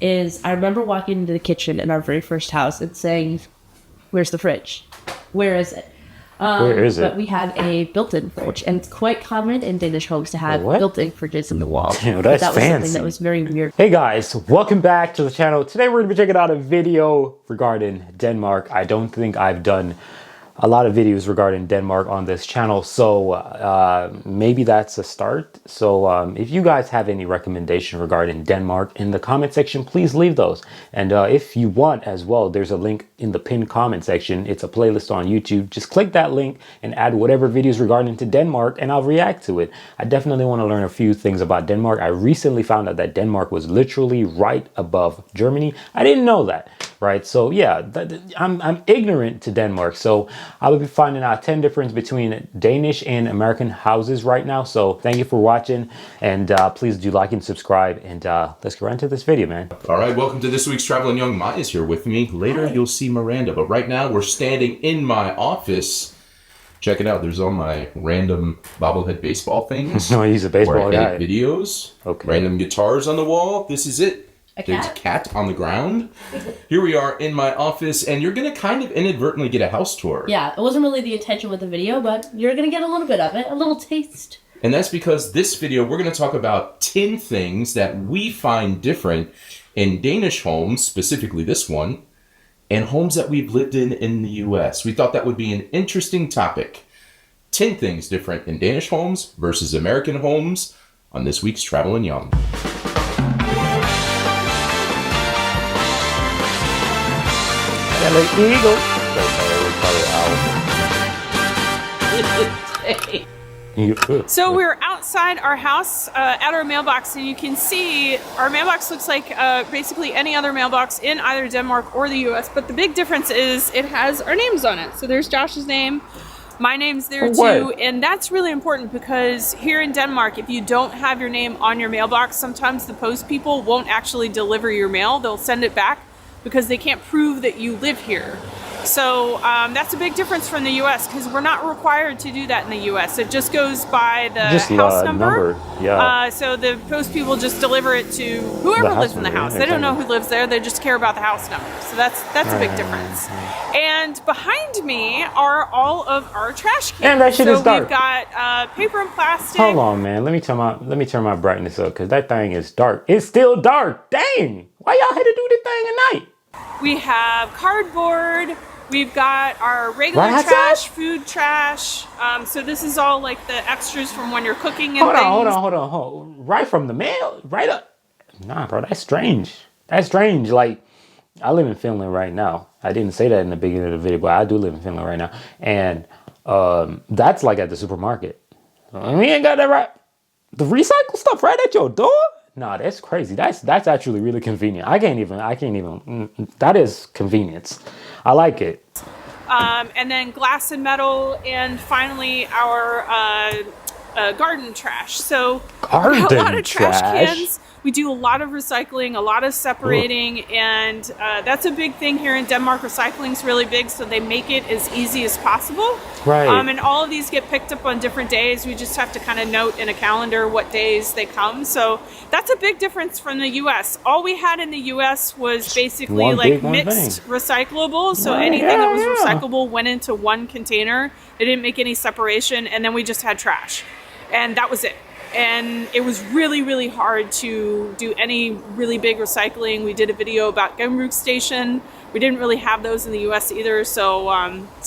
is I remember walking into the kitchen in our very first house and saying, "Where's the fridge? Where is it?" Where is it? But we had a built-in fridge, and it's quite common in Danish homes to have built-in fridges in the wall. Damn, that's that was fancy. something that was very weird. Hey guys, welcome back to the channel. Today we're going to be checking out a video regarding Denmark. I don't think I've done a lot of videos regarding Denmark on this channel, so maybe that's a start. So if you guys have any recommendation regarding Denmark in the comment section, please leave those. And if you want as well, there's a link in the pinned comment section. It's a playlist on YouTube. Just click that link and add whatever videos regarding to Denmark and I'll react to it. I definitely want to learn a few things about Denmark. I recently found out that Denmark was literally right above Germany. I didn't know that. Right, so yeah, I'm ignorant to Denmark, so I will be finding out 10 difference between Danish and American houses right now. So thank you for watching, and please do like and subscribe, and let's get right into this video, man. All right, welcome to this week's Traveling Young. Maya's here with me. Later, you'll see Miranda, but right now we're standing in my office. Check it out. There's all my random bobblehead baseball things. No, he's a baseball guy. Videos. Okay. Random guitars on the wall. This is it. There's a cat on the ground. Here we are in my office, and you're going to kind of inadvertently get a house tour. Yeah, it wasn't really the intention with the video, but you're going to get a little bit of it, a little taste. And that's because this video, we're going to talk about 10 things that we find different in Danish homes, specifically this one, and homes that we've lived in the U.S. We thought that would be an interesting topic. 10 things different in Danish homes versus American homes on this week's Traveling Young. LA Eagle. So we're outside our house at our mailbox, and you can see our mailbox looks like basically any other mailbox in either Denmark or the US, but the big difference is it has our names on it. So there's Josh's name, my name's there too, and that's really important because here in Denmark, if you don't have your name on your mailbox, sometimes the post people won't actually deliver your mail. They'll send it back because they can't prove that you live here. So that's a big difference from the US because we're not required to do that in the US. It just goes by the house number. Yeah. So the post people just deliver it to whoever lives in the house. They don't know who lives there. They just care about the house number. So that's a big difference. And behind me are all of our trash cans. And that shit is dark. We've got paper and plastic. Hold on, man. Let me turn my brightness up because that thing is dark. It's still dark. Dang. Why y'all had to do this thing at night? We have cardboard. We've got our regular trash, food trash. So this is all like the extras from when you're cooking and things. Hold on. Right from the mail? Right up? Nah, bro, that's strange. That's strange. Like, I live in Finland right now. I didn't say that in the beginning of the video, but I do live in Finland right now. And that's like at the supermarket. We ain't got that right. The recycle stuff right at your door? Nah, that's crazy. That's actually really convenient. I can't even. That is convenience. I like it. And then glass and metal, and finally our garden trash. So a lot of trash cans. We do a lot of recycling, a lot of separating, and that's a big thing here in Denmark. Recycling's really big, so they make it as easy as possible. Right. And all of these get picked up on different days. We just have to kind of note in a calendar what days they come. So that's a big difference from the U.S. All we had in the U.S. was basically like mixed recyclables. So anything that was recyclable went into one container. They didn't make any separation, and then we just had trash. And that was it. And it was really, really hard to do any really big recycling. We did a video about Genbrug Station. We didn't really have those in the U.S. either. So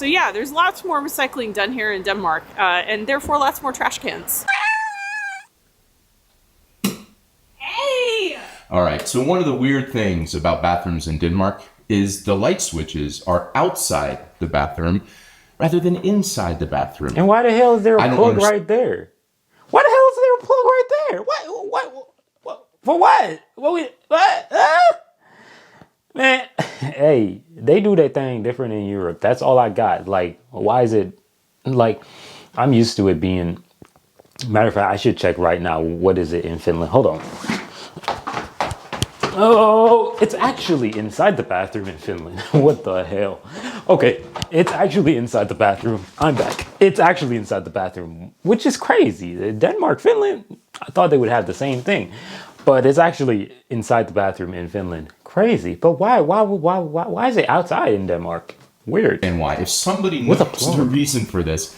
yeah, there's lots more recycling done here in Denmark, and therefore lots more trash cans. Hey! All right, so one of the weird things about bathrooms in Denmark is the light switches are outside the bathroom rather than inside the bathroom. And why the hell is there a plug right there? Why the hell is there a plug right there? What? For what? What? Man, hey, they do that thing different in Europe. That's all I got. Like, why is it, like, I'm used to it being, matter of fact, I should check right now. What is it in Finland? Hold on. Oh, it's actually inside the bathroom in Finland. What the hell? Okay, it's actually inside the bathroom. I'm back. It's actually inside the bathroom, which is crazy. Denmark, Finland, I thought they would have the same thing. But it's actually inside the bathroom in Finland. Crazy. But why is it outside in Denmark? Weird. And why? If somebody What's knows the reason for this,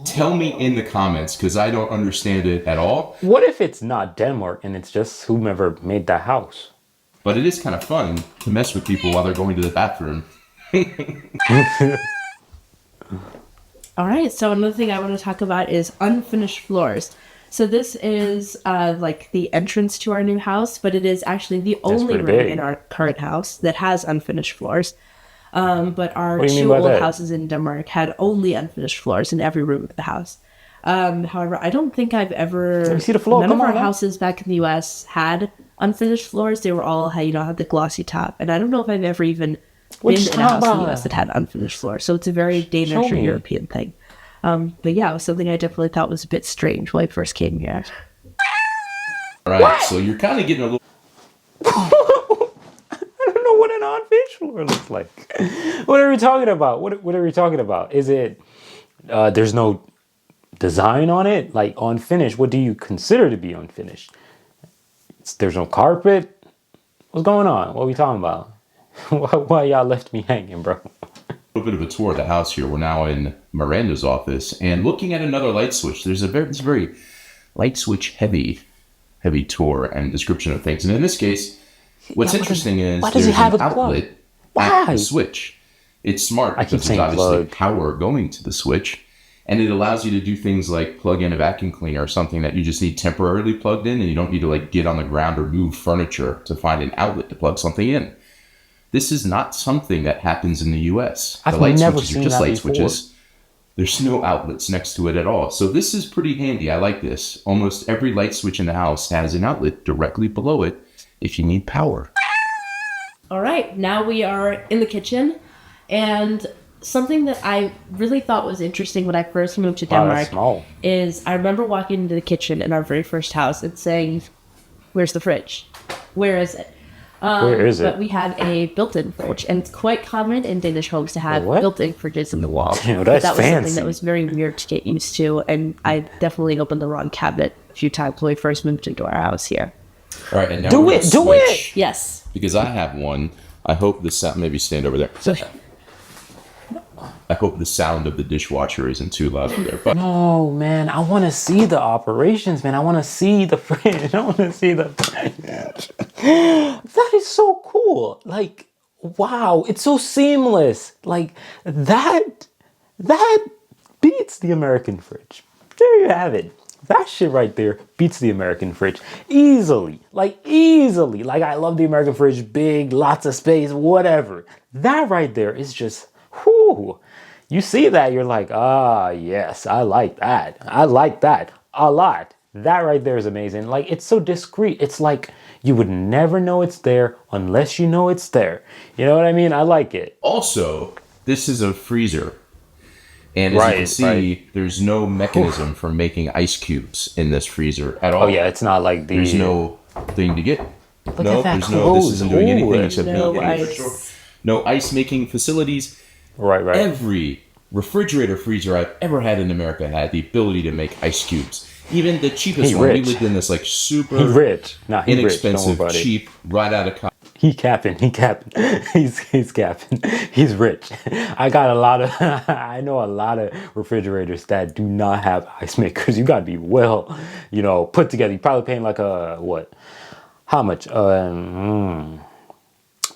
tell me in the comments, because I don't understand it at all. What if it's not Denmark and it's just whomever made that house? But it is kind of fun to mess with people while they're going to the bathroom. All right, so another thing I want to talk about is unfinished floors. So this is like the entrance to our new house, but it is actually the only room big. in our current house that has unfinished floors. But our What do you mean two by old that? houses in Denmark had only unfinished floors in every room of the house. However, I don't think I've ever... Let me see the floor. None Come of our on, man. houses back in the U.S. had unfinished floors. They were all, had the glossy top. And I don't know if I've ever even What been you in a house in the talking U.S. about? that had unfinished floors. So it's a very Danish Show or me. European thing. But yeah, it was something I definitely thought was a bit strange when I first came here. All right, so you're kind of getting a little... I don't know what an unfinished floor looks like. What are we talking about? What are we talking about? Is it there's no design on it? Like unfinished, what do you consider to be unfinished? There's no carpet? What's going on? What are we talking about? Why y'all left me hanging, bro? A bit of a tour of the house here. We're now in Miranda's office and looking at another light switch. There's it's a very light switch heavy tour and description of things. And in this case, what's interesting is why does there's he have an a plug? outlet Why? at the switch. It's smart I keep because there's saying obviously plug. power going to the switch. And it allows you to do things like plug in a vacuum cleaner or something that you just need temporarily plugged in, and you don't need to like get on the ground or move furniture to find an outlet to plug something in. This is not something that happens in the US. I've The light never switches are seen just that light before. switches. There's no outlets next to it at all. So this is pretty handy. I like this. Almost every light switch in the house has an outlet directly below it if you need power. All right, now we are in the kitchen, and something that I really thought was interesting when I first moved to Wow, Denmark that's small. is I remember walking into the kitchen in our very first house and saying, "Where's the fridge? Where is it?" Where is But it? we had a built-in fridge, and it's quite common in Danish homes to have what? built-in fridges in the wall. Damn, But that's that was something fancy. that was very weird to get used to, and I definitely opened the wrong cabinet a few times when we first moved into our house here. All right, and now Do we're it, gonna do it! switch, Yes. because I have one. I hope the sound, maybe stand over there. I hope the sound of the dishwasher isn't too loud over there. But Oh man, I want to see the operations, man. I want to see the fridge. I want to see the fridge. That is so cool. Like, wow, it's so seamless. Like that beats the American fridge. There you have it. That shit right there beats the American fridge easily. Like easily. Like I love the American fridge, big, lots of space, whatever. That right there is just, whoo. You see that, you're like, ah, yes, I like that. I like that a lot. That right there is amazing. Like, it's so discreet. It's like you would never know it's there unless you know it's there. You know what I mean? I like it. also, this is a freezer. And as you can Right, see, right. there's no mechanism for making ice cubes in this freezer at all. Oh, yeah, it's not like the... There's no thing to get. Look No, at that there's no. This close. isn't doing anything Ooh. except No being ice. No ice making facilities. Right, right. Every refrigerator freezer I've ever had in America had the ability to make ice cubes. Even the cheapest He one. rich. We lived in this like super He's rich. Nah, he's rich. Don't worry inexpensive, about it. cheap, right out of He capping. He's capping. He's rich. I got a lot of, I know a lot of refrigerators that do not have ice makers. You gotta be well, put together. You're probably paying like what? How much?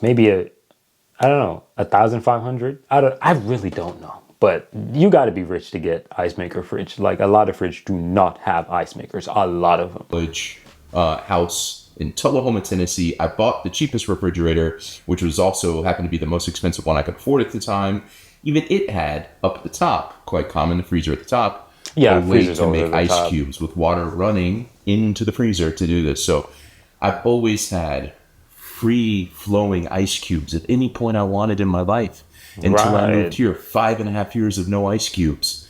Maybe I don't know, 1,500? I really don't know. But you gotta be rich to get ice maker fridge. Like a lot of fridge do not have ice makers. A lot of them. college house in Tullahoma, Tennessee. I bought the cheapest refrigerator, which was also happened to be the most expensive one I could afford at the time. Even it had up at the top, quite common, the freezer at the top, Yeah, a way freezer's to always make at the ice top. cubes with water running into the freezer to do this. So I've always had free flowing ice cubes at any point I wanted in my life until I Right. moved here. 5.5 years of no ice cubes.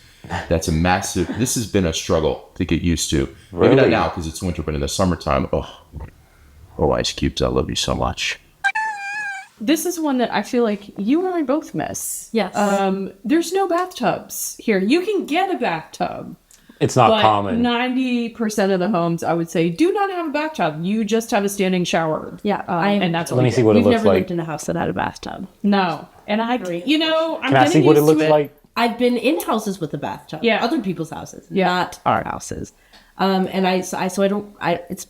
That's a massive. This has been a struggle to get used to. Maybe not Really? now because it's winter, but in the summertime, oh, ice cubes! I love you so much. This is one that I feel like you and I both miss. Yes. There's no bathtubs here. You can get a bathtub. It's not But common. 90% of the homes, I would say, do not have a bathtub. You just have a standing shower. Yeah, and that's all. Let me you see get. what it We've looks never like. lived in a house that had a bathtub. No, and I, you know, I'm Can I getting see what it used looks to it. like? I've been in houses with a bathtub. Yeah. Other people's houses, Yeah. not our houses. And it's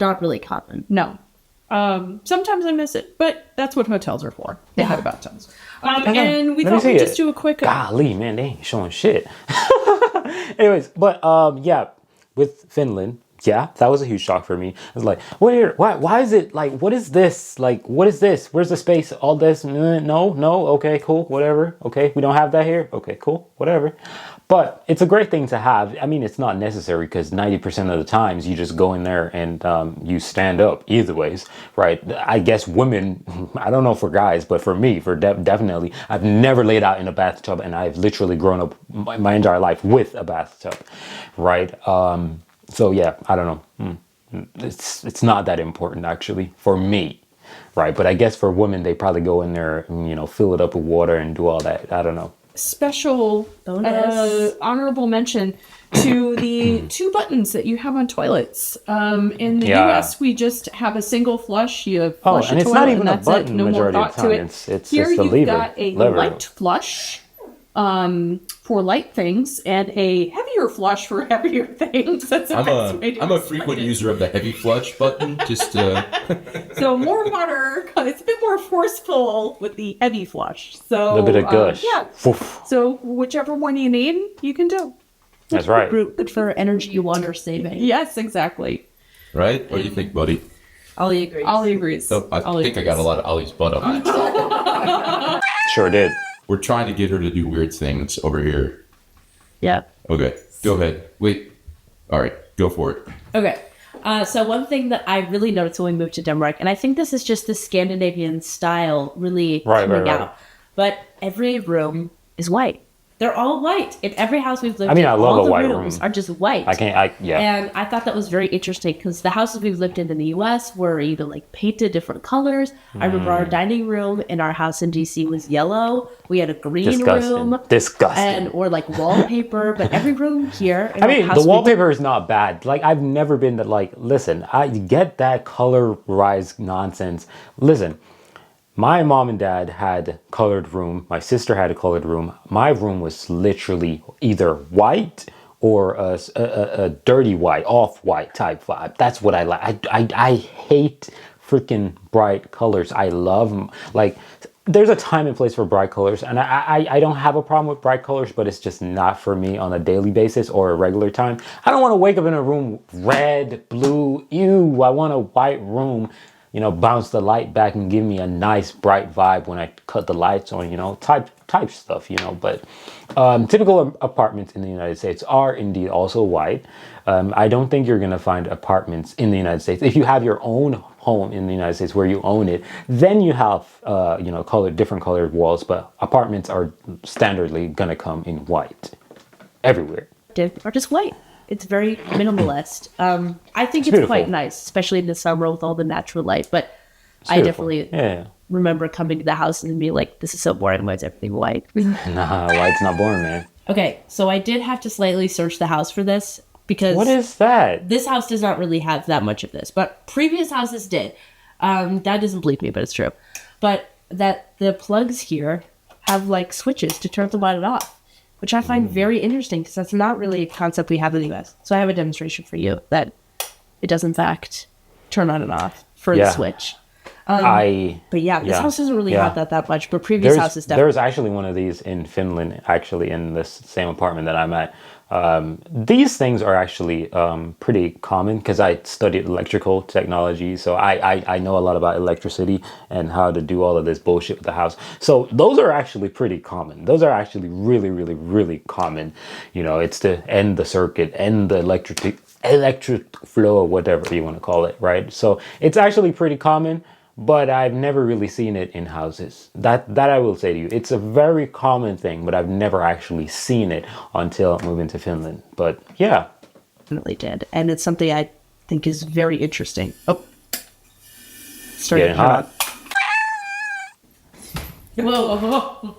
not really common. No. Sometimes I miss it, but that's what hotels are for. They have bathtubs. And we Let me thought we'd see just it. do a quick. Golly, man, they ain't showing shit. Anyways, but yeah, with Finland, yeah, that was a huge shock for me. I was like, why is it like, what is this? Like, what is this? Where's the space? All this? No, okay, cool, whatever. Okay, we don't have that here. Okay, cool, whatever. But it's a great thing to have. I mean, it's not necessary because 90% of the times you just go in there and you stand up either ways, right? I guess women, I don't know for guys, but for me, definitely, I've never laid out in a bathtub and I've literally grown up my entire life with a bathtub, right? So yeah, I don't know. It's not that important actually for me, right? But I guess for women, they probably go in there and, you know, fill it up with water and do all that. I don't know. Special honorable mention to the 2 buttons that you have on toilets. In the Yeah. US, we just have a single flush. You Oh, flush and a it's toilet, not even and a that's button it. No more majority of thought the to time. it. It's Here just a you've lever. got a light flush for light things and a heavier flush for heavier things. That's the best way to I'm a explain frequent it. user of the heavy flush button. Just So more water. It's a bit more forceful with the heavy flush. So A little bit of gush. yeah. Woof. So whichever one you need, you can do. That's right. Good for energy water saving. Yes, exactly. right. What do you think, buddy? Ollie agrees. Ollie agrees. Oh, I Ollie think I got a lot of Ollie's butt up. Sure did. We're trying to get her to do weird things over here. Yeah. Okay, go ahead. Wait. All right, go for it. Okay. So one thing that I really noticed when we moved to Denmark, and I think this is just the Scandinavian style really coming right. out, but every room is white. They're all white. In every house we've lived I mean, in, I love all a the white rooms room. are just white. Yeah. And I thought that was very interesting because the houses we've lived in the U.S. were either like painted different colors. I remember our dining room in our house in D.C. was yellow. We had a green room. Disgusting. Or like wallpaper. But every room here in I our mean, house the we wallpaper is not bad. Like, I've never been that, like, listen, I get that colorized nonsense. Listen, my mom and dad had colored room. My sister had a colored room. My room was literally either white or a dirty white, off-white type vibe. That's what I like. I hate freaking bright colors. I love them. Like, there's a time and place for bright colors, and I don't have a problem with bright colors, but it's just not for me on a daily basis or a regular time. I don't want to wake up in a room red, blue, ew. I want a white room, you know, bounce the light back and give me a nice bright vibe when I cut the lights on, you know, type stuff, you know. But typical apartments in the United States are indeed also white. I don't think you're going to find apartments in the United States. If you have your own home in the United States where you own it, then you have, you know, different colored walls. But apartments are standardly going to come in white everywhere. are just white. It's very minimalist. I think it's beautiful. quite nice, especially in the summer with all the natural light. But I beautiful. definitely remember coming to the house and being like, this is so boring. Why is everything white? Nah, white's not boring, man. Okay, so I did have to slightly search the house for this because What is that? this house does not really have that much of this, but previous houses did. That doesn't believe me, but it's true. But that the plugs here have like switches to turn them on and off, which I find very interesting because that's not really a concept we have in the US. So I have a demonstration for you that it does in fact turn on and off for the switch. But yeah, this house doesn't really have that much, but previous houses definitely. There's actually one of these in Finland, actually, in this same apartment that I'm at. These things are actually pretty common because I studied electrical technology, so I know a lot about electricity and how to do all of this bullshit with the house. So those are actually pretty common. Those are actually really, really, really common. You know, it's to end the circuit, end the electric flow, whatever you want to call it, right? So it's actually pretty common. But I've never really seen it in houses. That I will say to you. It's a very common thing, but I've never actually seen it until moving to Finland. But yeah. Definitely did. And it's something I think is very interesting. Oh. Getting hot. Whoa.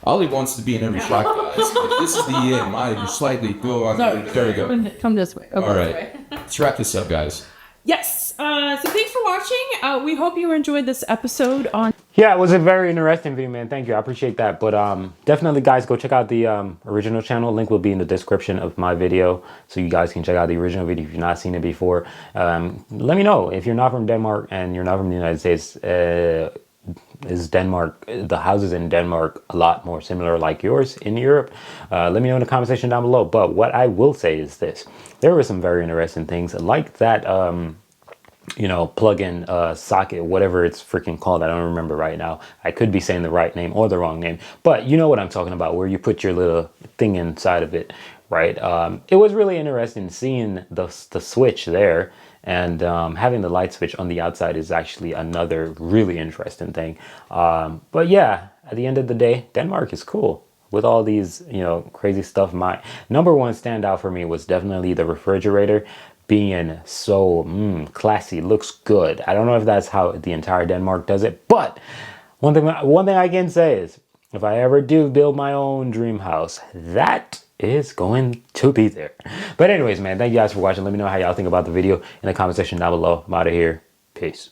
Ollie wants to be in every shot, guys. If this is the end. You're slightly go on. There we go. Come this way. All right. Let's wrap this up, guys. Yes. So thanks for watching. We hope you enjoyed this episode on. Yeah, it was a very interesting video, man. Thank you. I appreciate that. But definitely, guys, go check out the original channel. Link will be in the description of my video, so you guys can check out the original video if you've not seen it before. Let me know if you're not from Denmark and you're not from the United States. Is Denmark, the houses in Denmark, a lot more similar like yours in Europe? Let me know in the comment section down below. But what I will say is this: there were some very interesting things like that. You know, plug-in socket, whatever it's freaking called. I don't remember right now. I could be saying the right name or the wrong name, but you know what I'm talking about, where you put your little thing inside of it, right? It was really interesting seeing the switch there, and having the light switch on the outside is actually another really interesting thing. But yeah, at the end of the day, Denmark is cool. With all these, you know, crazy stuff. My number one standout for me was definitely the refrigerator being so classy, looks good. I don't know if that's how the entire Denmark does it, but one thing I can say is, if I ever do build my own dream house, that is going to be there. But anyways, man, thank you guys for watching. Let me know how y'all think about the video in the comment section down below. I'm out of here. Peace.